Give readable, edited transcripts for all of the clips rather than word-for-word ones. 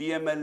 PML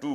2,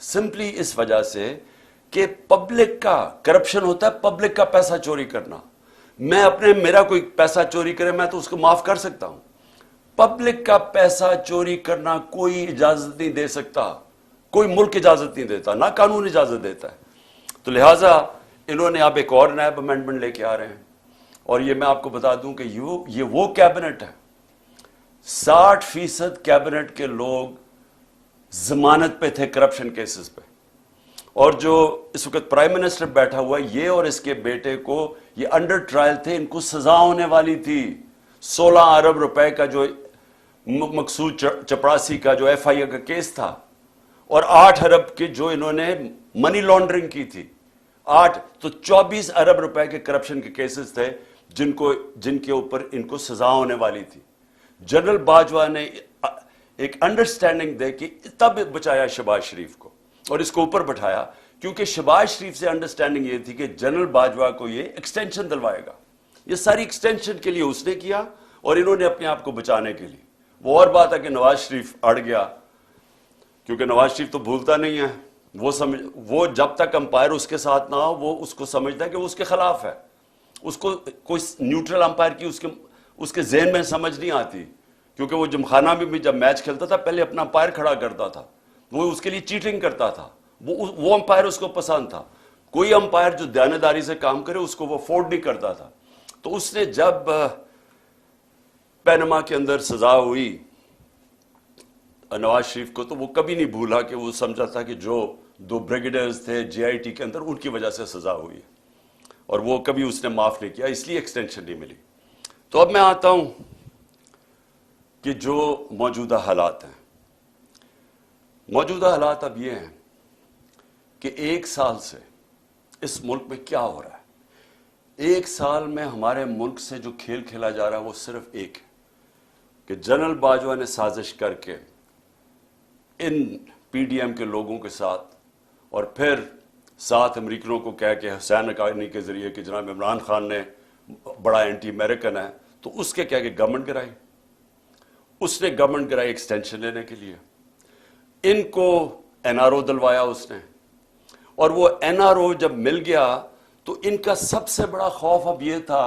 simply اس وجہ سے کہ پبلک کا کرپشن ہوتا ہے، پبلک کا پیسہ چوری کرنا. میرا کوئی پیسہ چوری کرے میں تو اس کو معاف کر سکتا ہوں. پبلک کا پیسہ چوری کرنا کوئی اجازت نہیں دے سکتا، کوئی ملک اجازت نہیں دیتا، نہ قانون اجازت دیتا ہے. تو لہٰذا انہوں نے اب ایک اور نیب امینڈمنٹ لے کے آ رہے ہیں، اور یہ میں آپ کو بتا دوں کہ یہ وہ کیبنٹ ہے، 60% کیبنٹ کے لوگ ضمانت پہ تھے کرپشن کیسز پہ. اور جو اس وقت پرائم منسٹر بیٹھا ہوا ہے، یہ اور اس کے بیٹے کو یہ انڈر ٹرائل تھے، ان کو سزا ہونے والی تھی. 16 ارب روپے کا جو مقصود چپراسی کا جو ایف آئی اے کا کیس تھا، اور 8 ارب کے جو انہوں نے منی لانڈرنگ کی تھی، 8 تو 24 ارب روپے کے کرپشن کے کیسز تھے جن کے اوپر ان کو سزا ہونے والی تھی. جنرل باجوہ نے ایک انڈرسٹینڈنگ دے کے تب بچایا شہباز شریف کو اور اس کو اوپر بٹھایا، کیونکہ شہباز شریف سے انڈرسٹینڈنگ یہ تھی کہ جنرل باجوہ کو یہ ایکسٹینشن دلوائے گا. یہ ساری ایکسٹینشن کے لیے اس نے کیا، اور انہوں نے اپنے آپ کو بچانے کے لیے. وہ اور بات ہے کہ نواز شریف اڑ گیا، کیونکہ نواز شریف تو بھولتا نہیں ہے. وہ جب تک امپائر اس کے ساتھ نہ ہو وہ اس کو سمجھتا ہے کہ وہ اس کے خلاف ہے. اس کو کوئی نیوٹرل امپائر کی اس کے ذہن میں سمجھ نہیں آتی، کیونکہ وہ جمخانہ میں بھی جب میچ کھیلتا تھا پہلے اپنا امپائر کھڑا کرتا تھا، وہ اس کے لیے چیٹنگ کرتا تھا. وہ امپائر اس کو پسند تھا. کوئی امپائر جو دیانتداری سے کام کرے اس کو وہ افورڈ نہیں کرتا تھا. تو اس نے جب پینما کے اندر سزا ہوئی نواز شریف کو، تو وہ کبھی نہیں بھولا کہ وہ سمجھا تھا کہ جو 2 بریگیڈیئرز تھے جے آئی ٹی کے اندر ان کی وجہ سے سزا ہوئی، اور وہ کبھی اس نے معاف نہیں کیا، اس لیے ایکسٹینشن نہیں ملی. تو اب میں آتا ہوں کہ جو موجودہ حالات ہیں. موجودہ حالات اب یہ ہیں کہ 1 سال سے اس ملک میں کیا ہو رہا ہے. 1 سال میں ہمارے ملک سے جو کھیل کھیلا جا رہا ہے وہ صرف ایک ہے کہ جنرل باجوہ نے سازش کر کے ان پی ڈی ایم کے لوگوں کے ساتھ، اور پھر ساتھ امریکنوں کو کہہ کے حسین حقانی کے ذریعے کہ جناب عمران خان نے بڑا اینٹی امریکن ہے، تو اس کے کہہ کے گورنمنٹ گرائی. اس نے گورنمنٹ گرائی ایکسٹینشن لینے کے لیے. ان کو این آر او دلوایا اس نے، اور وہ این آر او جب مل گیا تو ان کا سب سے بڑا خوف اب یہ تھا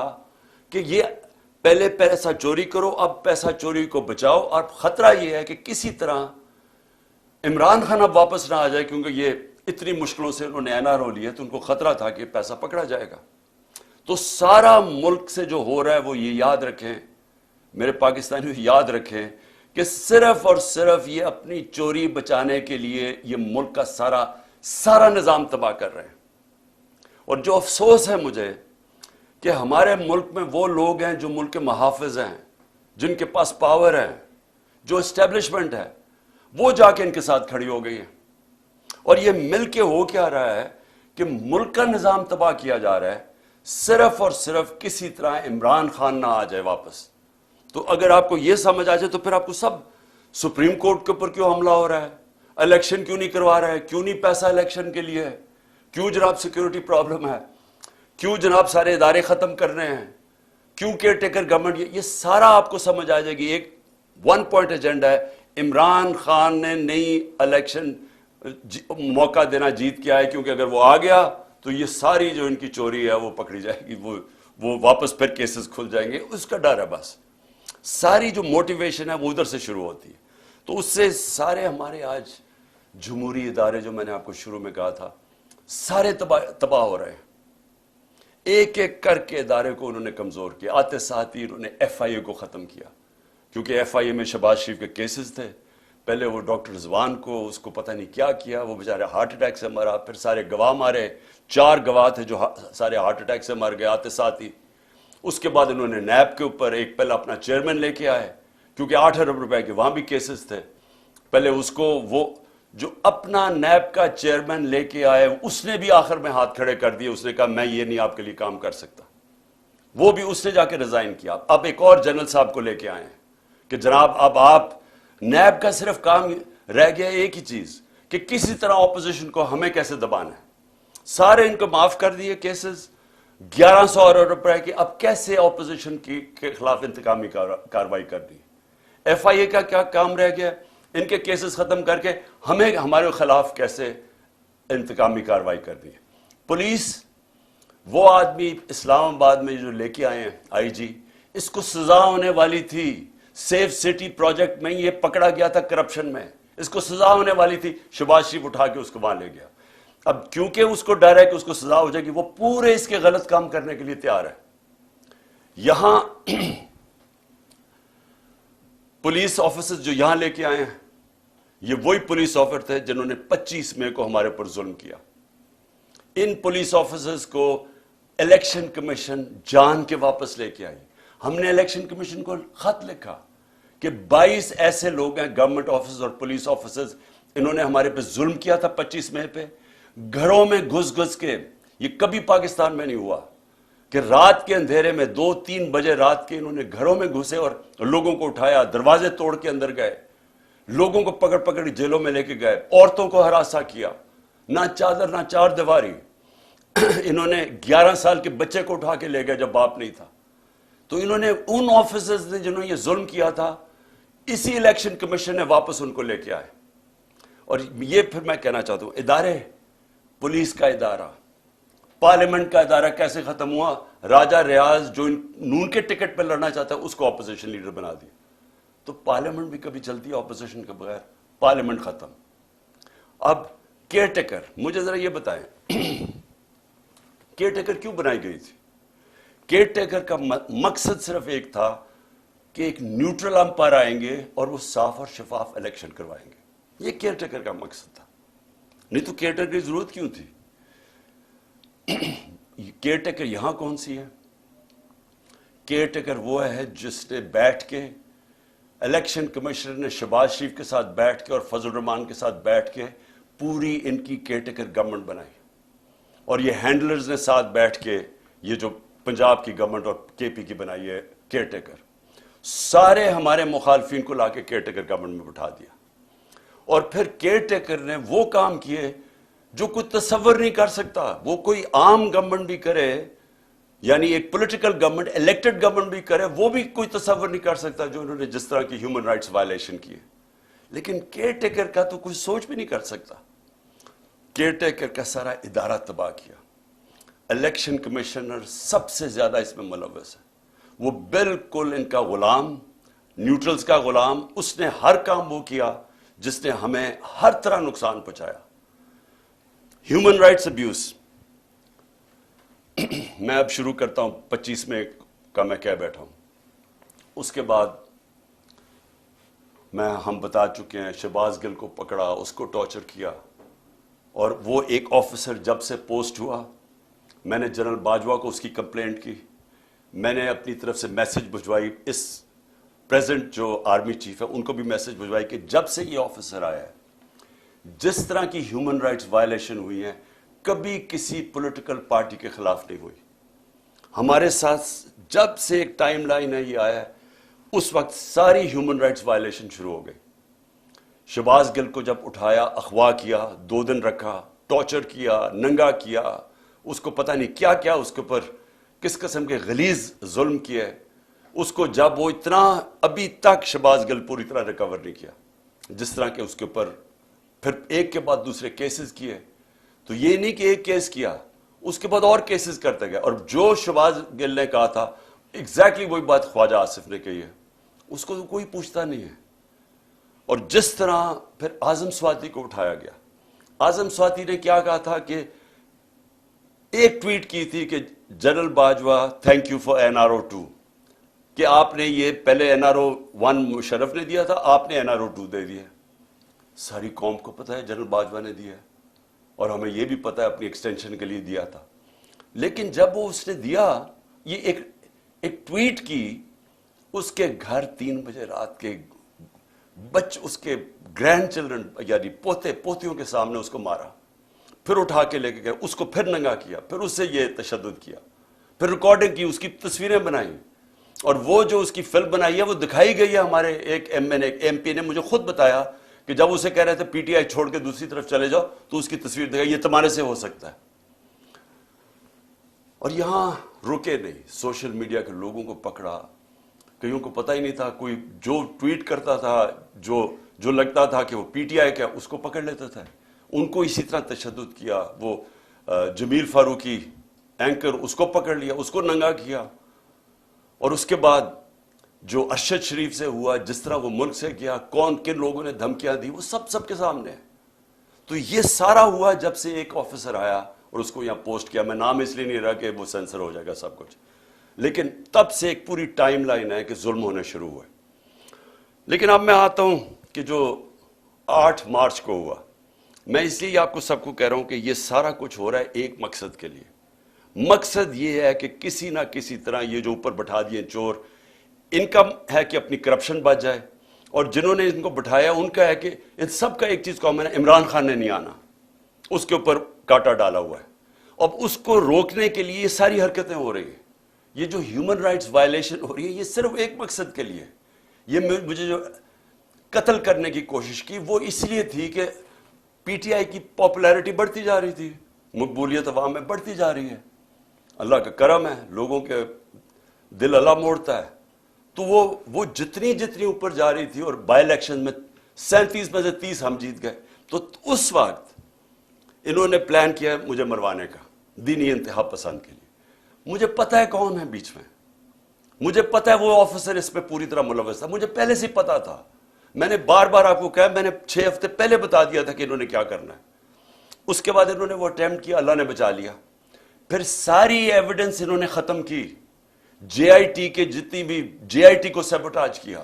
کہ یہ پہلے پیسہ چوری کرو، اب پیسہ چوری کو بچاؤ. اور خطرہ یہ ہے کہ کسی طرح عمران خان اب واپس نہ آ جائے، کیونکہ یہ اتنی مشکلوں سے انہوں نے این آر او لیا، تو ان کو خطرہ تھا کہ پیسہ پکڑا جائے گا. تو سارا ملک سے جو ہو رہا ہے وہ یہ یاد رکھیں، میرے پاکستانیوں یاد رکھیں کہ صرف اور صرف یہ اپنی چوری بچانے کے لیے یہ ملک کا سارا نظام تباہ کر رہے ہیں. اور جو افسوس ہے مجھے کہ ہمارے ملک میں وہ لوگ ہیں جو ملک کے محافظ ہیں، جن کے پاس پاور ہے، جو اسٹیبلشمنٹ ہے، وہ جا کے ان کے ساتھ کھڑی ہو گئی ہے. اور یہ مل کے ہو کیا رہا ہے کہ ملک کا نظام تباہ کیا جا رہا ہے، صرف اور صرف کسی طرح عمران خان نہ آ جائے واپس. تو اگر آپ کو یہ سمجھ آ جائے تو پھر آپ کو سب سپریم کورٹ کے اوپر کیوں حملہ ہو رہا ہے، الیکشن کیوں نہیں کروا رہا ہے، کیوں نہیں پیسہ الیکشن کے لیے ہے، کیوں جناب سیکیورٹی پرابلم ہے، کیوں جناب سارے ادارے ختم کر رہے ہیں، کیوں کیئر ٹیکر گورنمنٹ، یہ سارا آپ کو سمجھ آ جائے گی. ایک 1 پوائنٹ ایجنڈا ہے، عمران خان نے نئی الیکشن موقع دینا جیت کے آئے، کیونکہ اگر وہ آ گیا تو یہ ساری جو ان کی چوری ہے وہ پکڑی جائے گی، وہ واپس پھر کیسز کھل جائیں گے. اس کا ڈر ہے. بس ساری جو موٹیویشن ہے وہ ادھر سے شروع ہوتی ہے. تو اس سے سارے ہمارے آج جمہوری ادارے جو میں نے آپ کو شروع میں کہا تھا سارے تباہ ہو رہے ہیں. ایک ایک کر کے ادارے کو انہوں نے کمزور کیا. آتے ساتھ ہی انہوں نے ایف آئی اے کو ختم کیا، کیونکہ ایف آئی اے میں شہباز شریف کے کیسز تھے. پہلے وہ ڈاکٹر رضوان کو اس کو پتہ نہیں کیا کیا، وہ بیچارے ہارٹ اٹیک سے مرا، پھر سارے گواہ مارے، 4 گواہ تھے جو سارے ہارٹ اٹیک سے مر گئے آتے ساتھ ہی. اس کے بعد انہوں نے نیب کے اوپر ایک پہلے اپنا چیئرمین لے کے آئے، کیونکہ 8 ارب روپے کے وہاں بھی کیسز تھے. پہلے اس کو وہ جو اپنا نیب کا چیئرمین لے کے آئے اس نے بھی آخر میں ہاتھ کھڑے کر دیے. اس نے کہا میں یہ نہیں آپ کے لیے کام کر سکتا. وہ بھی اس نے جا کے ریزائن کیا. اب ایک اور جنرل صاحب کو لے کے آئے ہیں کہ جناب اب آپ نیب کا صرف کام رہ گیا ایک ہی چیز کہ کسی طرح اپوزیشن کو ہمیں کیسے دبانا ہے. سارے ان کو معاف کر دیے کیسز 1100 ارب روپے کے. اب کیسے اپوزیشن کے خلاف انتقامی کارروائی کرنی. ایف آئی اے کا کیا کام رہ گیا؟ ان کے کیسز ختم کر کے ہمیں ہمارے خلاف کیسے انتقامی کارروائی کرنی ہے. پولیس وہ آدمی اسلام آباد میں جو لے کے آئے ہیں آئی جی, اس کو سزا ہونے والی تھی. سیف سٹی پروجیکٹ میں یہ پکڑا گیا تھا کرپشن میں, اس کو سزا ہونے والی تھی. شہباز شریف اٹھا کے اس کو وہاں لے گیا. اب کیونکہ اس کو ڈر ہے کہ اس کو سزا ہو جائے گی, وہ پورے اس کے غلط کام کرنے کے لیے تیار ہے. یہاں پولیس آفیسرز جو یہاں لے کے آئے ہیں, یہ وہی پولیس آفیسر تھے جنہوں نے 25 مئی کو ہمارے پر ظلم کیا. ان پولیس آفیسرز کو الیکشن کمیشن جان کے واپس لے کے آئی. ہم نے الیکشن کمیشن کو خط لکھا کہ 22 ایسے لوگ ہیں گورنمنٹ آفیسرز اور پولیس آفیسرز, انہوں نے ہمارے پہ ظلم کیا تھا 25 مئی پہ. گھروں میں گھس گھس کے, یہ کبھی پاکستان میں نہیں ہوا کہ رات کے اندھیرے میں 2-3 بجے رات کے انہوں نے گھروں میں گھسے اور لوگوں کو اٹھایا, دروازے توڑ کے اندر گئے, لوگوں کو پکڑ پکڑ جیلوں میں لے کے گئے, عورتوں کو ہراساں کیا, نہ چادر نہ چار دیواری. انہوں نے 11 سال کے بچے کو اٹھا کے لے گئے جب باپ نہیں تھا. تو انہوں نے ان آفیسرز نے جنہوں نے یہ ظلم کیا تھا, اسی الیکشن کمیشن نے واپس ان کو لے کے آئے. اور یہ پھر میں کہنا چاہتا ہوں, ادارے, پولیس کا ادارہ, پارلیمنٹ کا ادارہ کیسے ختم ہوا؟ راجہ ریاض جو نون کے ٹکٹ پہ لڑنا چاہتا ہے اس کو اپوزیشن لیڈر بنا دیا. تو پارلیمنٹ بھی کبھی چلتی ہے اپوزیشن کے بغیر؟ پارلیمنٹ ختم. اب کیئر ٹیکر, مجھے ذرا یہ بتائیں کیئر ٹیکر کیوں بنائی گئی تھی؟ کیئر ٹیکر کا مقصد صرف ایک تھا کہ ایک نیوٹرل امپائر آئیں گے اور وہ صاف اور شفاف الیکشن کروائیں گے. یہ کیئر ٹیکر کا مقصد تھا. نہیں تو کیئر ٹیکر کی ضرورت کیوں تھی؟ کیئر ٹیکر یہاں کون سی ہے؟ کیئر ٹیکر وہ ہے جس نے بیٹھ کے, الیکشن کمشنر نے شہباز شریف کے ساتھ بیٹھ کے اور فضل الرحمان کے ساتھ بیٹھ کے پوری ان کی کیئر ٹیکر گورنمنٹ بنائی. اور یہ ہینڈلرز نے ساتھ بیٹھ کے یہ جو پنجاب کی گورنمنٹ اور کے پی کی بنائی ہے کیئر ٹیکر, سارے ہمارے مخالفین کو لا کے کیئر ٹیکر گورنمنٹ میں بٹھا دیا. اور پھر کیئر ٹیکر نے وہ کام کیے جو کوئی تصور نہیں کر سکتا. وہ کوئی عام گورنمنٹ بھی کرے, یعنی ایک پولیٹیکل گورنمنٹ, الیکٹڈ گورنمنٹ بھی کرے, وہ بھی کوئی تصور نہیں کر سکتا جو انہوں نے جس طرح کی ہیومن رائٹس وائلیشن کی. لیکن کیئر ٹیکر کا تو کوئی سوچ بھی نہیں کر سکتا. کیئر ٹیکر کا سارا ادارہ تباہ کیا. الیکشن کمشنر سب سے زیادہ اس میں ملوث ہے. وہ بالکل ان کا غلام, نیوٹرلز کا غلام. اس نے ہر کام وہ کیا جس نے ہمیں ہر طرح نقصان پہنچایا. ہیومن رائٹس ابیوز, میں اب شروع کرتا ہوں 25 میں کا میں کہہ بیٹھا ہوں. اس کے بعد ہم بتا چکے ہیں شہباز گل کو پکڑا, اس کو ٹارچر کیا. اور وہ ایک آفیسر جب سے پوسٹ ہوا, میں نے جنرل باجوہ کو اس کی کمپلینٹ کی, میں نے اپنی طرف سے میسج بھجوائی, اس پریزنٹ جو آرمی چیف ہے ان کو بھی میسج بھجوائی کہ جب سے یہ آفیسر آیا ہے جس طرح کی ہیومن رائٹس وائلیشن ہوئی ہیں کبھی کسی پولیٹیکل پارٹی کے خلاف نہیں ہوئی. ہمارے ساتھ جب سے ایک ٹائم لائن ہے یہ آیا ہے اس وقت ساری ہیومن رائٹس وائلیشن شروع ہو گئی. شہباز گل کو جب اٹھایا, اغوا کیا, 2 دن رکھا, ٹارچر کیا, ننگا کیا, اس کو پتہ نہیں کیا کیا اس کے اوپر کس قسم کے غلیظ ظلم کیے. اس کو جب وہ اتنا, ابھی تک شہباز گل پوری طرح ریکور نہیں کیا, جس طرح کہ اس کے اوپر پھر ایک کے بعد دوسرے کیسز کیے. تو یہ نہیں کہ ایک کیس کیا, اس کے بعد اور کیسز کرتے گئے. اور جو شہباز گل نے کہا تھا ایگزیکٹلی وہی بات خواجہ آصف نے کہی ہے, اس کو کوئی پوچھتا نہیں ہے. اور جس طرح پھر اعظم سواتی کو اٹھایا گیا, اعظم سواتی نے کیا کہا تھا کہ ایک ٹویٹ کی تھی کہ general Bajwa thank you for NRO2, کہ آپ نے یہ پہلے NRO1 مشرف نے دیا تھا, آپ نے NRO2 دے دیا. ساری قوم کو پتہ ہے جنرل باجوہ نے دیا ہے, اور ہمیں یہ بھی پتہ ہے اپنی ایکسٹینشن کے لیے دیا تھا. لیکن جب وہ اس نے دیا, یہ ایک ٹویٹ کی, اس کے گھر 3 بجے رات کے اس کے گرینڈ چلڈرن یعنی پوتے پوتیوں کے سامنے اس کو مارا, پھر اٹھا کے لے کے گئے, اس کو پھر ننگا کیا, پھر اس سے یہ تشدد کیا, پھر ریکارڈنگ کی, اس کی تصویریں بنائیں. اور وہ جو اس کی فلم بنائی ہے وہ دکھائی گئی ہے. ہمارے ایک MP نے مجھے خود بتایا کہ جب اسے کہہ رہے تھے PTI چھوڑ کے دوسری طرف چلے جاؤ تو اس کی تصویر دکھائی, یہ تمہارے سے ہو سکتا ہے. اور یہاں رکے نہیں, سوشل میڈیا کے لوگوں کو پکڑا, کئیوں کو پتہ ہی نہیں تھا, کوئی جو ٹویٹ کرتا تھا, جو جو لگتا تھا کہ وہ پی ٹی آئی کا اس کو پکڑ لیتا تھا. ان کو اسی طرح تشدد کیا. وہ جمیل فاروقی اینکر اس کو پکڑ لیا, اس کو ننگا کیا. اور اس کے بعد جو ارشد شریف سے ہوا, جس طرح وہ ملک سے گیا, کون کن لوگوں نے دھمکیاں دی, وہ سب کے سامنے ہے. تو یہ سارا ہوا جب سے ایک آفیسر آیا اور اس کو یہاں پوسٹ کیا. میں نام اس لیے نہیں رہا کہ وہ سینسر ہو جائے گا سب کچھ, لیکن تب سے ایک پوری ٹائم لائن ہے کہ ظلم ہونے شروع ہوئے. لیکن اب میں آتا ہوں کہ جو 8 مارچ کو ہوا, میں اس لیے آپ کو سب کو کہہ رہا ہوں کہ یہ سارا کچھ ہو رہا ہے ایک مقصد کے لیے. مقصد یہ ہے کہ کسی نہ کسی طرح یہ جو اوپر بٹھا دیے چور, ان کا ہے کہ اپنی کرپشن بچ جائے, اور جنہوں نے ان کو بٹھایا ان کا ہے کہ ان سب کا ایک چیز کامن ہے, عمران خان نے نہیں آنا, اس کے اوپر کاٹا ڈالا ہوا ہے. اب اس کو روکنے کے لیے یہ ساری حرکتیں ہو رہی ہیں. یہ جو ہیومن رائٹس وائلیشن ہو رہی ہے, یہ صرف ایک مقصد کے لیے. یہ مجھے جو قتل کرنے کی کوشش کی وہ اس لیے تھی کہ پی ٹی آئی کی پاپولیرٹی بڑھتی جا رہی تھی, مقبولیت عوام میں بڑھتی جا رہی ہے. اللہ کا کرم ہے, لوگوں کے دل اللہ موڑتا ہے. تو وہ جتنی اوپر جا رہی تھی, اور بائی الیکشن میں 37 میں سے 30 ہم جیت گئے. تو اس وقت انہوں نے پلان کیا مجھے مروانے کا, دینی انتہا پسند کے لیے. مجھے پتا ہے کون ہے بیچ میں, مجھے پتا ہے وہ آفیسر اس پہ پوری طرح ملوث تھا, مجھے پہلے سے پتا تھا. میں نے بار بار آپ کو کہا, میں نے 6 ہفتے پہلے بتا دیا تھا کہ انہوں نے کیا کرنا ہے. اس کے بعد انہوں نے وہ اٹیمپٹ کیا, اللہ نے بچا لیا. پھر ساری ایویڈنس انہوں نے ختم کی, جے آئی ٹی کے جتنی بھی جے آئی ٹی کو سیبوٹاج کیا.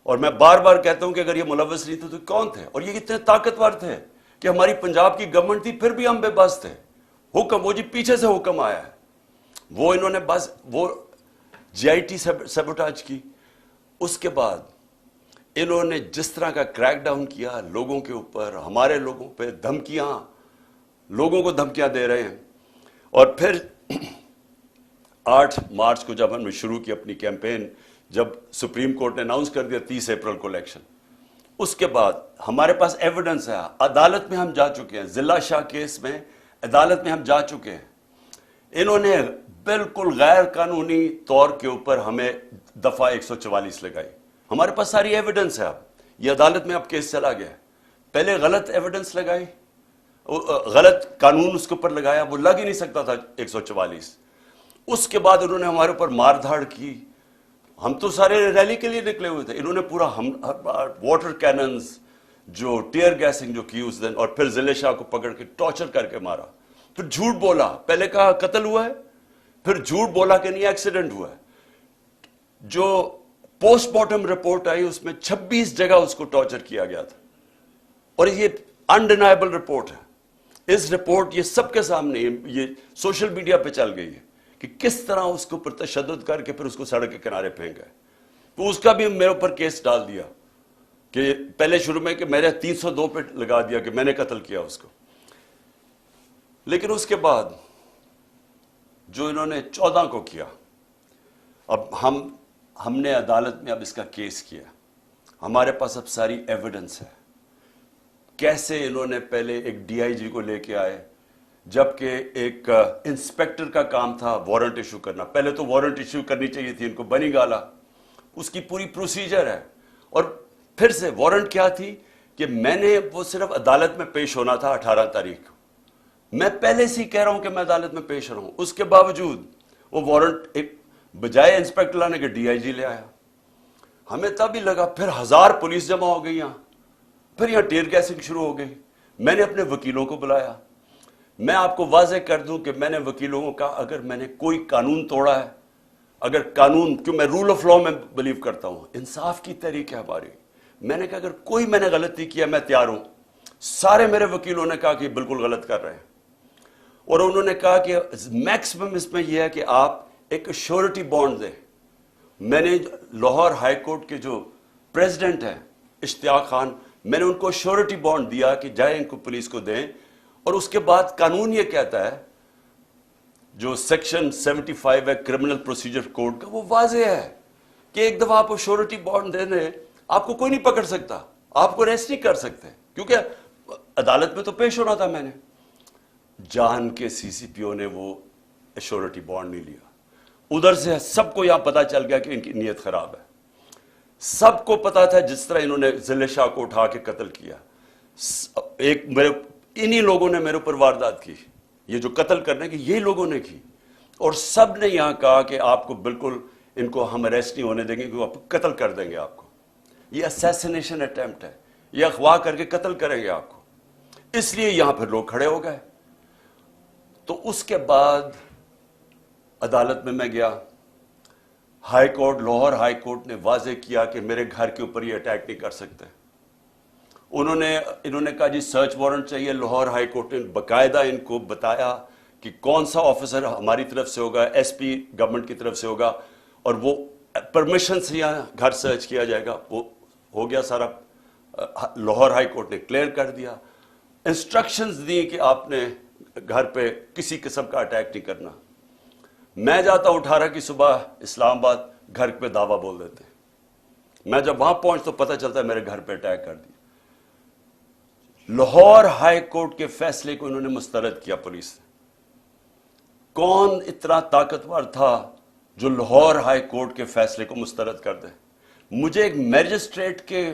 اور میں بار بار کہتا ہوں کہ اگر یہ ملوث نہیں تھے تو کون تھے, اور یہ اتنے طاقتور تھے کہ ہماری پنجاب کی گورنمنٹ تھی پھر بھی ہم بے بس تھے. حکم وہ جی پیچھے سے حکم آیا ہے, وہ انہوں نے بس وہ جے آئی ٹی سیبوٹاج کی. اس کے بعد انہوں نے جس طرح کا کریک ڈاؤن کیا لوگوں کے اوپر, ہمارے لوگوں پہ دھمکیاں, لوگوں کو دھمکیاں دے رہے ہیں. اور پھر 8 مارچ کو جب ہم نے شروع کی اپنی کیمپین, جب سپریم کورٹ نے اناؤنس کر دیا 30 اپریل کو الیکشن, اس کے بعد ہمارے پاس ایویڈنس ہے, عدالت میں ہم جا چکے ہیں, ضلع شاہ کیس میں عدالت میں ہم جا چکے ہیں. انہوں نے بالکل غیر قانونی طور کے اوپر ہمیں دفعہ 144 لگائی. ہمارے پاس ساری ایویڈنس ہے. اب یہ عدالت میں اب کیس چلا گیا. پہلے غلط ایویڈنس لگائی, غلط قانون اس کے اوپر لگایا, وہ لگ ہی نہیں سکتا تھا 144. اس کے بعد انہوں نے ہمارے اوپر مار دھاڑ کی. ہم تو سارے ریلی کے لیے نکلے ہوئے تھے, انہوں نے پورا واٹر کیننز, جو ٹیئر گیسنگ جو کی اس دن, اور پھر ضلع شاہ کو پکڑ کے ٹارچر کر کے مارا. پھر جھوٹ بولا, پہلے کہا قتل ہوا ہے, پھر جھوٹ بولا کہ نہیں ایکسیڈنٹ ہوا ہے. جو پوسٹ مارٹم رپورٹ آئی اس میں 26 جگہ اس کو ٹارچر کیا گیا تھا, اور یہ انڈینائبل رپورٹ ہے. اس رپورٹ یہ سب کے سامنے, یہ سوشل میڈیا پہ چل گئی ہے کہ کس طرح اس کے اوپر تشدد کر کے پھر اس کو سڑک کے کنارے پھینک گئے. تو اس کا بھی میرے اوپر کیس ڈال دیا کہ پہلے شروع میں کہ میرے 302 پہ لگا دیا کہ میں نے قتل کیا اس کو. لیکن اس کے بعد جو انہوں نے 14 کو کیا, اب ہم نے عدالت میں اب اس کا کیس کیا, ہمارے پاس اب ساری ایویڈنس ہے. کیسے انہوں نے پہلے ایک ڈی آئی جی کو لے کے آئے, جبکہ ایک انسپیکٹر کا کام تھا وارنٹ ایشو کرنا. پہلے تو وارنٹ ایشو کرنی چاہیے تھی ان کو, بنی گالا, اس کی پوری پروسیجر ہے. اور پھر سے وارنٹ کیا تھی کہ میں نے وہ صرف عدالت میں پیش ہونا تھا 18 تاریخ کو. میں پہلے سے ہی کہہ رہا ہوں کہ میں عدالت میں پیش رہا ہوں, اس کے باوجود وہ وارنٹ ایک بجائے انسپیکٹر لانے کے ڈی آئی جی لے آیا. ہمیں تب ہی لگا, پھر 1000 پولیس جمع ہو گئی یہاں, پھر یہاں ٹیئر گیسنگ شروع ہو گئی. میں نے اپنے وکیلوں کو بلایا. میں آپ کو واضح کر دوں کہ میں نے وکیلوں کو کہا اگر میں نے کوئی قانون توڑا ہے, اگر قانون, کیوں میں رول آف لا میں بلیو کرتا ہوں, انصاف کی تحریک ہے ہماری, میں نے کہا اگر کوئی میں نے غلطی کیا میں تیار ہوں. سارے میرے وکیلوں نے کہا کہ بالکل غلط کر رہے ہیں, اور انہوں نے کہا کہ میکسیمم اس میں یہ ہے کہ آپ ایک شیورٹی بانڈ دیں. میں نے لاہور ہائی کورٹ کے جو پریزیڈنٹ ہیں اشتیاق خان, میں نے ان کو شیورٹی بانڈ دیا کہ جائیں ان کو پولیس کو دیں. اور اس کے بعد قانون یہ کہتا ہے, جو سیکشن 75 ہے کرمنل پروسیجر کوڈ کا, وہ واضح ہے کہ ایک دفعہ آپ کو شیورٹی بانڈ دے دیں, آپ کو کوئی نہیں پکڑ سکتا, آپ کو ریسٹ نہیں کر سکتے, کیونکہ عدالت میں تو پیش ہونا تھا. میں نے جان کے سی سی پی او نے وہ شیورٹی بانڈ نہیں لیا. ادھر سے سب کو یہاں پتا چل گیا کہ ان کی نیت خراب ہے. سب کو پتا تھا جس طرح انہوں نے ضلع شاہ کو اٹھا کے قتل کیا. انہی لوگوں نے میرے اوپر واردات کی, یہ جو قتل کرنے کی یہی لوگوں نے کی, اور سب نے یہاں کہا کہ آپ کو بالکل ان کو ہم اریسٹ نہیں ہونے دیں گے, کہ آپ قتل کر دیں گے آپ کو. یہ اسیسینیشن اٹیمپٹ ہے, یہ اغوا کر کے قتل کریں گے آپ کو. اس لیے یہاں پھر لوگ کھڑے ہو گئے. تو اس کے بعد عدالت میں گیا. High court, Lahore high court نے واضح کیا کہ میرے گھر کے اوپر یہ اٹیک نہیں کر سکتے. انہوں نے کہا جی سرچ وارنٹ چاہیے. لاہور ہائی کورٹ نے باقاعدہ ان کو بتایا کہ کون سا آفیسر ہماری طرف سے ہوگا, ایس پی گورنمنٹ کی طرف سے ہوگا, اور وہ پرمیشن سے یہاں گھر سرچ کیا جائے گا. وہ ہو گیا سارا, لاہور ہائی کورٹ نے کلیئر کر دیا. انسٹرکشنز دی کہ آپ نے گھر پہ کسی قسم کا اٹیک نہیں کرنا. میں جاتا ہوں 18 کی صبح اسلام آباد, گھر پہ دعویٰ بول دیتے ہیں. میں جب وہاں پہنچ تو پتہ چلتا ہے میرے گھر پہ اٹیک کر دیا. لاہور ہائی کورٹ کے فیصلے کو انہوں نے مسترد کیا پولیس نے. کون اتنا طاقتور تھا جو لاہور ہائی کورٹ کے فیصلے کو مسترد کر دے؟ مجھے ایک میجسٹریٹ کے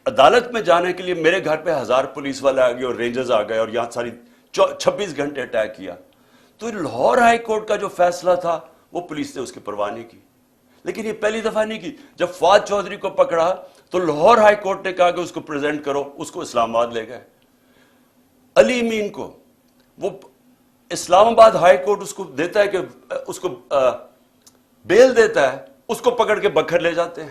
عدالت میں جانے کے لیے میرے گھر پہ 1000 پولیس والے آ گئے اور رینجرز آ گئے اور یہاں ساری 26 گھنٹے اٹیک کیا. تو لاہور ہائی کورٹ کا جو فیصلہ تھا وہ پولیس نے اس کی پرواہ نہیں کی. لیکن یہ پہلی دفعہ نہیں کی. جب فواد چودھری کو پکڑا تو لاہور ہائی کورٹ نے کہا کہ اس کو پریزنٹ کرو. اس کو اسلام آباد لے گئے. علی امین کو وہ اسلام آباد ہائی کورٹ اس کو دیتا ہے کہ اس کو بیل دیتا ہے, اس کو پکڑ کے بکھر لے جاتے ہیں.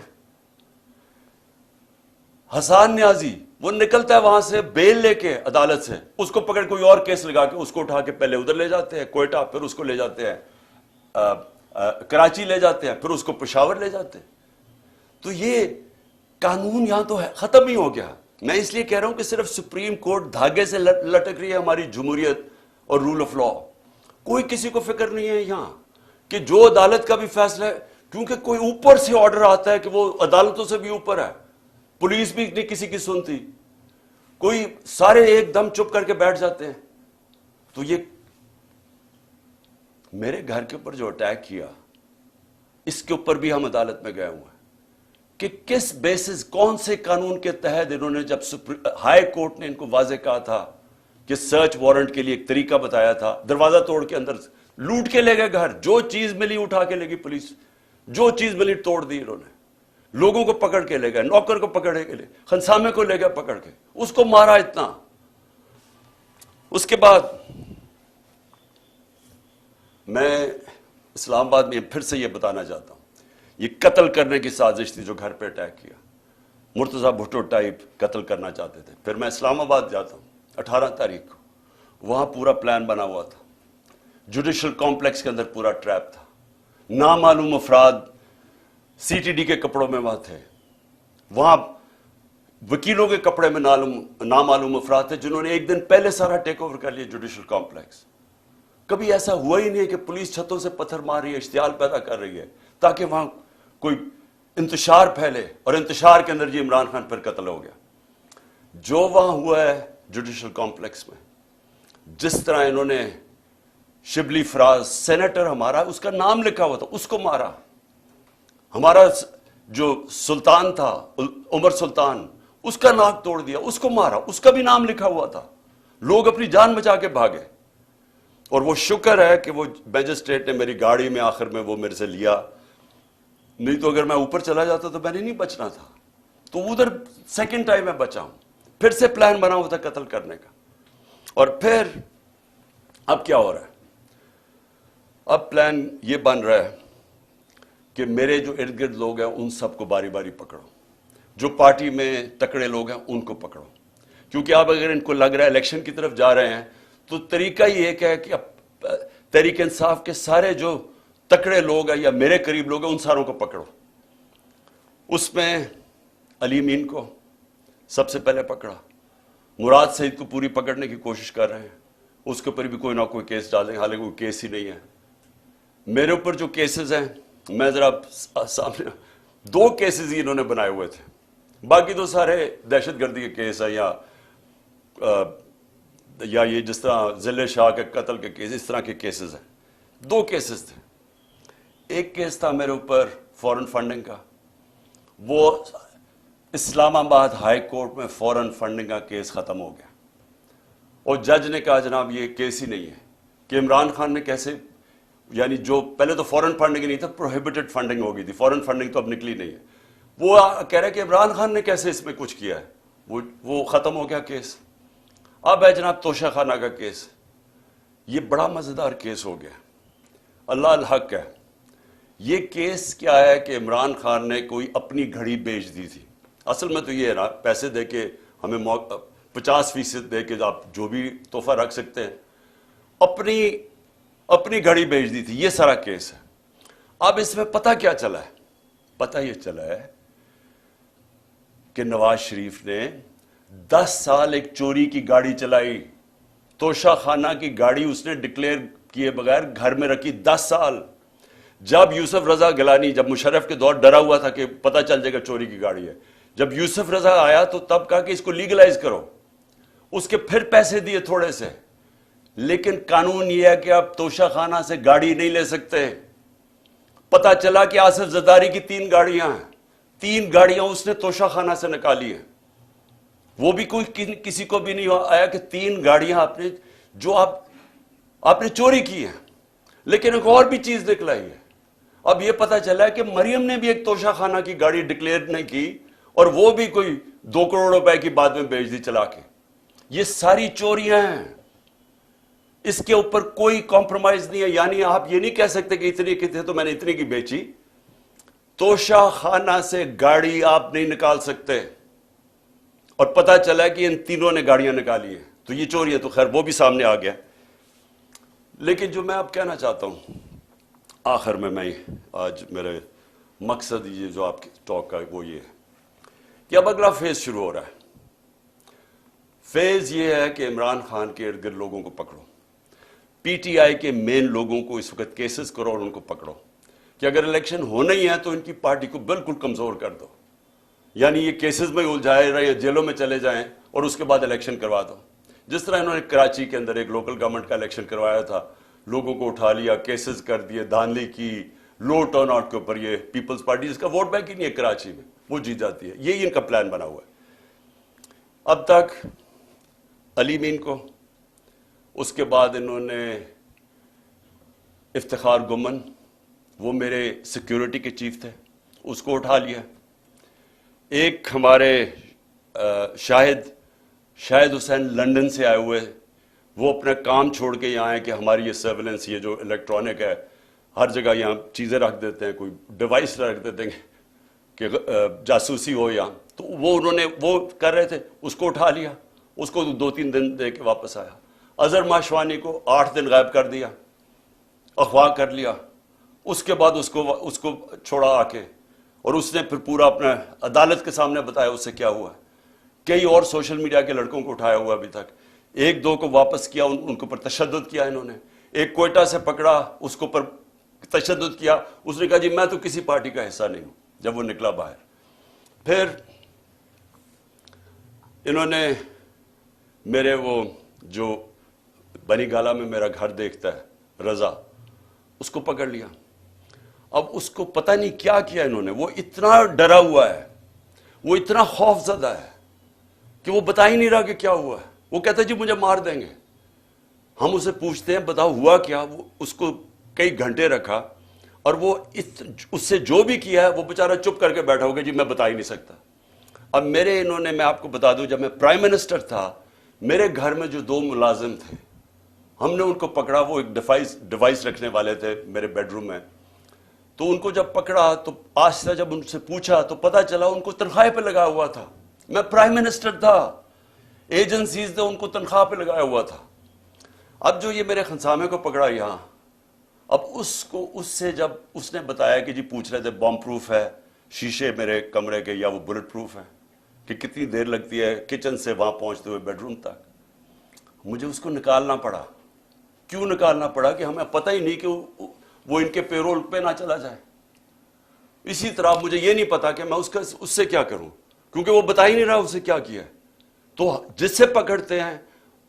حسان نیازی وہ نکلتا ہے وہاں سے بیل لے کے عدالت سے, اس کو پکڑ کوئی اور کیس لگا کے اس کو اٹھا کے پہلے ادھر لے جاتے ہیں کوئٹہ, پھر اس کو لے جاتے ہیں کراچی لے جاتے ہیں, پھر اس کو پشاور لے جاتے ہیں. تو یہ قانون یہاں تو ختم ہی ہو گیا. میں اس لیے کہہ رہا ہوں کہ صرف سپریم کورٹ دھاگے سے لٹک رہی ہے ہماری جمہوریت اور رول آف لا. کوئی کسی کو فکر نہیں ہے یہاں کہ جو عدالت کا بھی فیصلہ ہے, کیونکہ کوئی اوپر سے آرڈر آتا ہے کہ وہ عدالتوں سے بھی اوپر ہے. پولیس بھی نہیں کسی کی سنتی, کوئی سارے ایک دم چپ کر کے بیٹھ جاتے ہیں. تو یہ میرے گھر کے اوپر جو اٹیک کیا, اس کے اوپر بھی ہم عدالت میں گئے ہوئے ہیں کہ کس بیسس, کون سے قانون کے تحت انہوں نے, جب ہائی کورٹ نے ان کو واضح کہا تھا کہ سرچ وارنٹ کے لیے ایک طریقہ بتایا تھا, دروازہ توڑ کے اندر لوٹ کے لے گئے گھر, جو چیز ملی اٹھا کے لے گئی پولیس, جو چیز ملی توڑ دی انہوں نے. لوگوں کو پکڑ کے لے گئے, نوکر کو پکڑ کے لے, خنسامے کو لے گئے پکڑ کے, اس کو مارا اتنا. اس کے بعد میں اسلام آباد میں پھر سے یہ بتانا چاہتا ہوں, یہ قتل کرنے کی سازش تھی جو گھر پہ اٹیک کیا. مرتضیٰ بھٹو ٹائپ قتل کرنا چاہتے تھے. پھر میں اسلام آباد جاتا ہوں 18 تاریخ کو, وہاں پورا پلان بنا ہوا تھا. جوڈیشل کمپلیکس کے اندر پورا ٹریپ تھا. نامعلوم افراد سی ٹی ڈی کے کپڑوں میں وہاں تھے, وہاں وکیلوں کے کپڑے میں نامعلوم افراد تھے جنہوں نے ایک دن پہلے سارا ٹیک اوور کر لیا جوڈیشل کمپلیکس. کبھی ایسا ہوا ہی نہیں ہے کہ پولیس چھتوں سے پتھر مار رہی ہے, اشتعال پیدا کر رہی ہے تاکہ وہاں کوئی انتشار پھیلے, اور انتشار کے اندر جی عمران خان پھر قتل ہو گیا. جو وہاں ہوا ہے جوڈیشل کمپلیکس میں, جس طرح انہوں نے شبلی فراز, سینیٹر ہمارا, اس کا نام لکھا ہوا تھا, اس کو مارا. ہمارا جو سلطان تھا عمر سلطان, اس کا ناک توڑ دیا, اس کو مارا, اس کا بھی نام لکھا ہوا تھا. لوگ اپنی جان بچا کے بھاگے. اور وہ شکر ہے کہ وہ میجسٹریٹ نے میری گاڑی میں آخر میں وہ میرے سے لیا, نہیں تو اگر میں اوپر چلا جاتا تو میں نے نہیں بچنا تھا. تو ادھر سیکنڈ ٹائم میں بچا ہوں. پھر سے پلان بنا ہوا تھا قتل کرنے کا. اور پھر اب کیا ہو رہا ہے؟ اب پلان یہ بن رہا ہے کہ میرے جو ارد گرد لوگ ہیں ان سب کو باری باری پکڑو, جو پارٹی میں تکڑے لوگ ہیں ان کو پکڑو. کیونکہ اب اگر ان کو لگ رہا ہے الیکشن کی طرف جا رہے ہیں تو طریقہ ہی ایک ہے کہ اب تحریک انصاف کے سارے جو تکڑے لوگ ہیں یا میرے قریب لوگ ہیں ان ساروں کو پکڑو. اس میں علی امین کو سب سے پہلے پکڑا, مراد سعید کو پوری پکڑنے کی کوشش کر رہے ہیں, اس کے اوپر بھی کوئی نہ کوئی کیس ڈالیں, حالانکہ کوئی کیس ہی نہیں ہے. میرے اوپر جو کیسز ہیں, میں ذرا سامنے 2 کیسز ہی انہوں نے بنائے ہوئے تھے, باقی تو سارے دہشت گردی کے کیس ہیں یا یہ جس طرح ضلع شاہ کے قتل کے کیس, اس طرح کے کیسز ہیں. 2 کیسز تھے. ایک کیس تھا میرے اوپر فورن فنڈنگ کا, وہ اسلام آباد ہائی کورٹ میں فوراً فنڈنگ کا کیس ختم ہو گیا اور جج نے کہا جناب یہ کیس ہی نہیں ہے کہ عمران خان نے کیسے، یعنی جو پہلے تو فورن فنڈنگ نہیں تھا، پروہیبٹڈ فنڈنگ ہو گئی تھی، فورن فنڈنگ تو اب نکلی نہیں ہے، وہ کہہ رہے کہ عمران خان نے کیسے اس میں کچھ کیا ہے، وہ ختم ہو گیا کیس۔ اب ہے جناب توشہ خانہ کا کیس، یہ بڑا مزیدار کیس ہو گیا، اللہ الحق ہے۔ یہ کیس کیا ہے کہ عمران خان نے کوئی اپنی گھڑی بیچ دی تھی، اصل میں تو یہ ہے نا، پیسے دے کے ہمیں 50% دے کے آپ جو بھی تحفہ رکھ سکتے ہیں، اپنی گھڑی بیچ دی تھی، یہ سارا کیس ہے۔ اب اس میں پتہ کیا چلا ہے؟ پتہ یہ چلا ہے کہ نواز شریف نے 10 سال ایک چوری کی گاڑی چلائی، توشہ خانہ کی گاڑی اس نے ڈکلیئر کیے بغیر گھر میں رکھی 10 سال۔ جب یوسف رضا گیلانی، جب مشرف کے دور ڈرا ہوا تھا کہ پتہ چل جائے گا چوری کی گاڑی ہے، جب یوسف رضا آیا تو تب کہا کہ اس کو لیگلائز کرو، اس کے پھر پیسے دیے تھوڑے سے، لیکن قانون یہ ہے کہ آپ توشہ خانہ سے گاڑی نہیں لے سکتے۔ پتہ چلا کہ آصف زرداری کی 3 گاڑیاں ہیں، 3 گاڑیاں اس نے توشہ خانہ سے نکالی ہیں، وہ بھی کوئی کسی کو بھی نہیں آیا کہ 3 گاڑیاں آپ نے جو آپ نے چوری کی ہیں۔ لیکن ایک اور بھی چیز نکلائی ہے، اب یہ پتہ چلا ہے کہ مریم نے بھی ایک توشہ خانہ کی گاڑی ڈکلیئر نہیں کی اور وہ بھی کوئی 2 کروڑ روپے کی بعد میں بیچ دی چلا کے۔ یہ ساری چوریاں ہیں، اس کے اوپر کوئی کمپرومائز نہیں ہے، یعنی آپ یہ نہیں کہہ سکتے کہ اتنی کی تھے تو میں نے اتنی کی بیچی۔ توشہ خانہ سے گاڑی آپ نہیں نکال سکتے، اور پتہ چلا کہ ان تینوں نے گاڑیاں نکالی ہیں، تو یہ چوری ہے، تو خیر وہ بھی سامنے آ گیا۔ لیکن جو میں اب کہنا چاہتا ہوں آخر میں آج میرے مقصد یہ جو آپ کی ٹاک کا وہ یہ ہے کہ اب اگلا فیز شروع ہو رہا ہے۔ فیز یہ ہے کہ عمران خان کے ارد گرد لوگوں کو پکڑو، پی ٹی آئی کے مین لوگوں کو اس وقت کیسز کرو اور ان کو پکڑو کہ اگر الیکشن ہونا ہی ہے تو ان کی پارٹی کو بالکل کمزور کر دو، یعنی یہ کیسز میں الجھائے رہے، جیلوں میں چلے جائیں اور اس کے بعد الیکشن کروا دو۔ جس طرح انہوں نے کراچی کے اندر ایک لوکل گورنمنٹ کا الیکشن کروایا تھا، لوگوں کو اٹھا لیا، کیسز کر دیے، دھاندلی کی، لو ٹرن آؤٹ کے اوپر، یہ پیپلز پارٹی جس کا ووٹ بینک ہی نہیں ہے کراچی میں، وہ جیت جاتی ہے، یہی ان کا پلان بنا ہوا ہے۔ اب تک علی مین کو، اس کے بعد انہوں نے افتخار گمن، وہ میرے سیکیورٹی کے چیف تھے، اس کو اٹھا لیا۔ ایک ہمارے شاہد حسین لندن سے آئے ہوئے، وہ اپنا کام چھوڑ کے یہاں آئے کہ ہماری یہ سرویلنس، یہ جو الیکٹرانک ہے، ہر جگہ یہاں چیزیں رکھ دیتے ہیں، کوئی ڈیوائس رکھ دیتے ہیں کہ جاسوسی ہو یہاں، تو وہ انہوں نے وہ کر رہے تھے، اس کو اٹھا لیا، اس کو 2-3 دن دے کے واپس آیا۔ اظہر ماشوانی کو 8 دن غائب کر دیا، اغوا کر لیا، اس کے بعد اس کو چھوڑا آ کے، اور اس نے پھر پورا اپنا عدالت کے سامنے بتایا اس سے کیا ہوا ہے۔ کئی اور سوشل میڈیا کے لڑکوں کو اٹھایا ہوا ابھی تک، 1-2 کو واپس کیا، ان کے اوپر تشدد کیا انہوں نے۔ ایک کوئٹہ سے پکڑا، اس کے اوپر تشدد کیا، اس نے کہا جی میں تو کسی پارٹی کا حصہ نہیں ہوں، جب وہ نکلا باہر۔ پھر انہوں نے میرے وہ جو بنی گالا میں میرا گھر دیکھتا ہے رضا، اس کو پکڑ لیا۔ اب اس کو پتہ نہیں کیا کیا انہوں نے، وہ اتنا ڈرا ہوا ہے، وہ اتنا خوف زدہ ہے کہ وہ بتا ہی نہیں رہا کہ کیا ہوا ہے۔ وہ کہتا ہے جی مجھے مار دیں گے۔ ہم اسے پوچھتے ہیں بتاؤ ہوا کیا، وہ اس کو کئی گھنٹے رکھا، اور وہ اس سے جو بھی کیا ہے وہ بیچارہ چپ کر کے بیٹھا ہوگا جی میں بتا ہی نہیں سکتا۔ اب میں آپ کو بتا دوں، جب میں پرائم منسٹر تھا، میرے گھر میں جو 2 ملازم تھے، ہم نے ان کو پکڑا، وہ ایک ڈیوائس رکھنے والے تھے میرے بیڈ روم میں، تو ان کو جب پکڑا تو آہستہ جب ان سے پوچھا تو پتہ چلا ان کو تنخواہ پہ لگا ہوا تھا۔ میں پرائم منسٹر تھا، ایجنسیز نے ان کو تنخواہ پہ لگایا ہوا تھا۔ اب جو یہ میرے خنسامے کو پکڑا یہاں، اب اس سے جب اس نے بتایا کہ جی پوچھ رہے تھے بم پروف ہے شیشے میرے کمرے کے یا وہ بلٹ پروف ہے، کہ کتنی دیر لگتی ہے کچن سے وہاں پہنچتے ہوئے بیڈ روم تک، مجھے اس کو نکالنا پڑا۔ کیوں نکالنا پڑا؟ کہ ہمیں پتہ ہی نہیں کہ وہ ان کے پیرول پہ نہ چلا جائے۔ اسی طرح مجھے یہ نہیں پتا کہ میں اس سے کیا کروں، کیونکہ وہ بتا ہی نہیں رہا اسے کیا کیا ہے۔ تو جس سے پکڑتے ہیں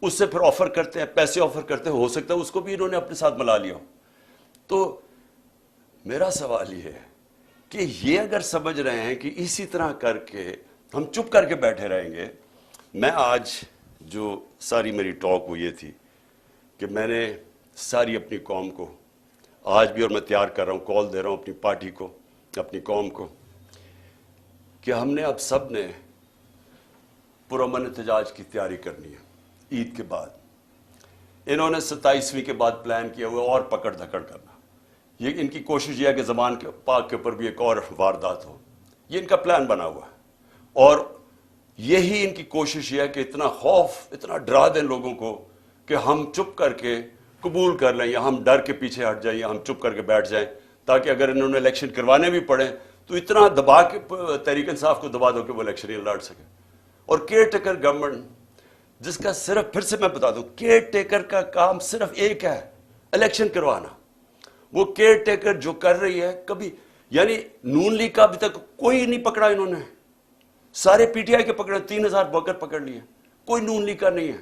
اس سے پھر آفر کرتے ہیں، پیسے آفر کرتے ہیں، ہو سکتا ہے اس کو بھی انہوں نے اپنے ساتھ ملا لیا ہو۔ تو میرا سوال یہ ہے کہ یہ اگر سمجھ رہے ہیں کہ اسی طرح کر کے ہم چپ کر کے بیٹھے رہیں گے. میں آج جو ساری میری ٹاک وہ یہ تھی کہ میں نے ساری اپنی قوم کو آج بھی، اور میں تیار کر رہا ہوں، کال دے رہا ہوں اپنی پارٹی کو، اپنی قوم کو، کہ ہم نے اب سب نے پرامن احتجاج کی تیاری کرنی ہے عید کے بعد. انہوں نے 27ویں کے بعد پلان کیا ہوا اور پکڑ دھکڑ کرنا. یہ ان کی کوشش یہ ہے کہ زمان کے پاک کے اوپر بھی ایک اور واردات ہو. یہ ان کا پلان بنا ہوا ہے، اور یہی ان کی کوشش یہ ہے کہ اتنا خوف، اتنا ڈرا دیں لوگوں کو کہ ہم چپ کر کے قبول کر لیں، یا ہم ڈر کے پیچھے ہٹ جائیں، یا ہم چپ کر کے بیٹھ جائیں، تاکہ اگر انہوں نے الیکشن کروانے بھی پڑے تو اتنا دبا کے تحریک انصاف کو دبا دو کہ وہ الیکشن ہی لڑ سکے. اور کیئر ٹیکر گورنمنٹ جس کا صرف، پھر سے میں بتا دوں، کیئر ٹیکر کا کام صرف ایک ہے، الیکشن کروانا. وہ کیئر ٹیکر جو کر رہی ہے، کبھی یعنی نون لیگ کا ابھی تک کوئی نہیں پکڑا انہوں نے، سارے پی ٹی آئی کے پکڑے، 3000 ورکر پکڑ لیے، کوئی نون لیگ کا نہیں ہے.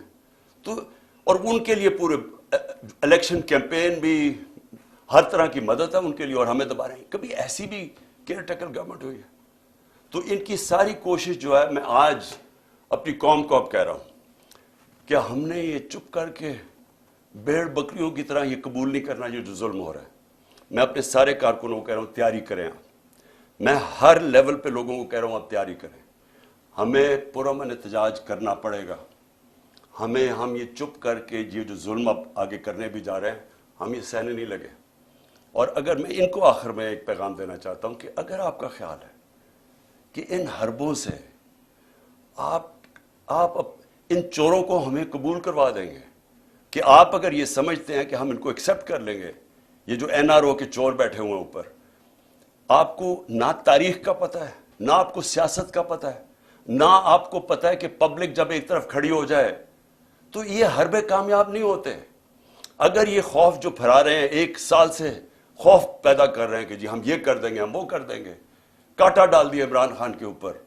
تو اور ان کے لیے پورے الیکشن کیمپین بھی، ہر طرح کی مدد ہے ان کے لیے، اور ہمیں دبا رہے ہیں. کبھی ایسی بھی کیئر ٹیکر گورنمنٹ ہوئی ہے؟ تو ان کی ساری کوشش جو ہے، میں آج اپنی قوم کو اب کہہ رہا ہوں کہ ہم نے یہ چپ کر کے بھیڑ بکریوں کی طرح یہ قبول نہیں کرنا یہ جو ظلم ہو رہا ہے. میں اپنے سارے کارکنوں کو کہہ رہا ہوں تیاری کریں آپ. میں ہر لیول پہ لوگوں کو کہہ رہا ہوں آپ تیاری کریں. ہمیں پرامن احتجاج کرنا پڑے گا. ہم یہ چپ کر کے یہ جو ظلم اب آگے کرنے بھی جا رہے ہیں، ہم یہ سہنے نہیں لگے. اور اگر میں ان کو آخر میں ایک پیغام دینا چاہتا ہوں کہ اگر آپ کا خیال ہے کہ ان حربوں سے آپ ان چوروں کو ہمیں قبول کروا دیں گے، کہ آپ اگر یہ سمجھتے ہیں کہ ہم ان کو ایکسیپٹ کر لیں گے، یہ جو این آر او کے چور بیٹھے ہوئے ہیں اوپر، آپ کو نہ تاریخ کا پتہ ہے، نہ آپ کو سیاست کا پتہ ہے، نہ آپ کو پتہ ہے کہ پبلک جب ایک طرف کھڑی ہو جائے تو یہ حربے کامیاب نہیں ہوتے. اگر یہ خوف جو پھیلا رہے ہیں، 1 سال سے خوف پیدا کر رہے ہیں کہ جی ہم یہ کر دیں گے، ہم وہ کر دیں گے، کاٹا ڈال دیا عمران خان کے اوپر،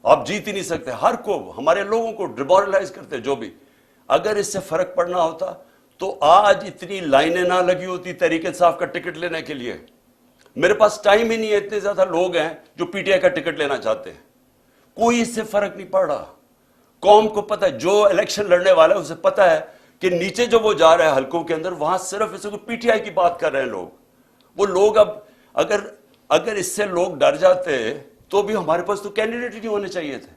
آپ جیت ہی نہیں سکتے، ہر کو، ہمارے لوگوں کو ڈیمورلائز کرتے جو بھی. اگر اس سے فرق پڑنا ہوتا تو آج اتنی لائنیں نہ لگی ہوتی تحریک انصاف کا ٹکٹ لینے کے لیے. میرے پاس ٹائم ہی نہیں ہے، اتنے زیادہ لوگ ہیں جو پی ٹی آئی کا ٹکٹ لینا چاہتے ہیں. کوئی اس سے فرق نہیں پڑ رہا. قوم کو پتہ ہے، جو الیکشن لڑنے والا ہے اسے پتہ ہے کہ نیچے جو وہ جا رہا ہے حلقوں کے اندر، وہاں صرف اس کو پی ٹی آئی کی بات کر رہے ہیں لوگ. وہ لوگ اب اگر اس سے لوگ ڈر جاتے تو بھی ہمارے پاس تو کینڈیڈیٹ ہی نہیں ہونے چاہیے تھے.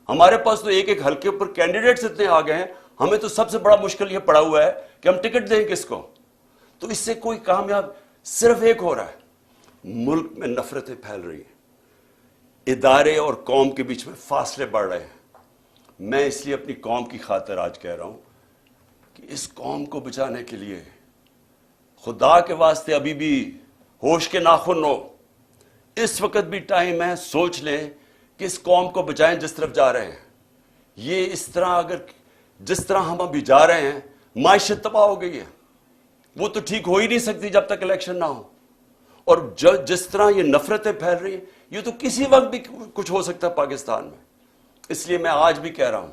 ہمارے پاس تو ایک حلقے پر کینڈیڈیٹس اتنے آ گئے ہیں، ہمیں تو سب سے بڑا مشکل یہ پڑا ہوا ہے کہ ہم ٹکٹ دیں کس کو. تو اس سے کوئی کامیاب صرف ایک ہو رہا ہے، ملک میں نفرتیں پھیل رہی ہیں، ادارے اور قوم کے بیچ میں فاصلے بڑھ رہے ہیں. میں اس لیے اپنی قوم کی خاطر آج کہہ رہا ہوں کہ اس قوم کو بچانے کے لیے خدا کے واسطے ابھی بھی ہوش کے ناخن ہو. اس وقت بھی ٹائم ہے، سوچ لیں کہ اس قوم کو بچائیں جس طرف جا رہے ہیں. یہ اس طرح اگر جس طرح ہم ابھی جا رہے ہیں، معیشت تباہ ہو گئی ہے، وہ تو ٹھیک ہو ہی نہیں سکتی جب تک الیکشن نہ ہو. اور جس طرح یہ نفرتیں پھیل رہی ہیں، یہ تو کسی وقت بھی کچھ ہو سکتا ہے پاکستان میں. اس لیے میں آج بھی کہہ رہا ہوں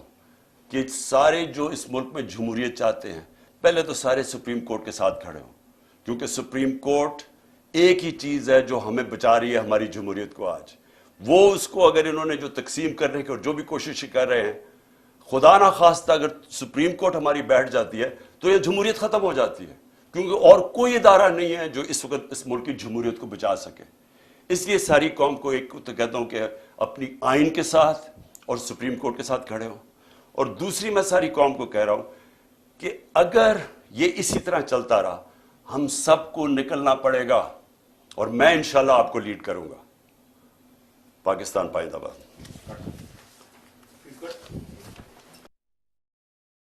کہ سارے جو اس ملک میں جمہوریت چاہتے ہیں، پہلے تو سارے سپریم کورٹ کے ساتھ کھڑے ہوں، کیونکہ سپریم کورٹ ایک ہی چیز ہے جو ہمیں بچا رہی ہے ہماری جمہوریت کو آج. وہ اس کو اگر انہوں نے جو تقسیم کرنے کی اور جو بھی کوشش کر رہے ہیں، خدا نہ خواستہ اگر سپریم کورٹ ہماری بیٹھ جاتی ہے تو یہ جمہوریت ختم ہو جاتی ہے، کیونکہ اور کوئی ادارہ نہیں ہے جو اس وقت اس ملک کی جمہوریت کو بچا سکے. اس لیے ساری قوم کو ایک تو کہتا ہوں کہ اپنی آئین کے ساتھ اور سپریم کورٹ کے ساتھ کھڑے ہوں. اور دوسری میں ساری قوم کو کہہ رہا ہوں کہ اگر یہ اسی طرح چلتا رہا، ہم سب کو نکلنا پڑے گا، اور میں انشاءاللہ آپ کو لیڈ کروں گا. پاکستان پائندہ باد.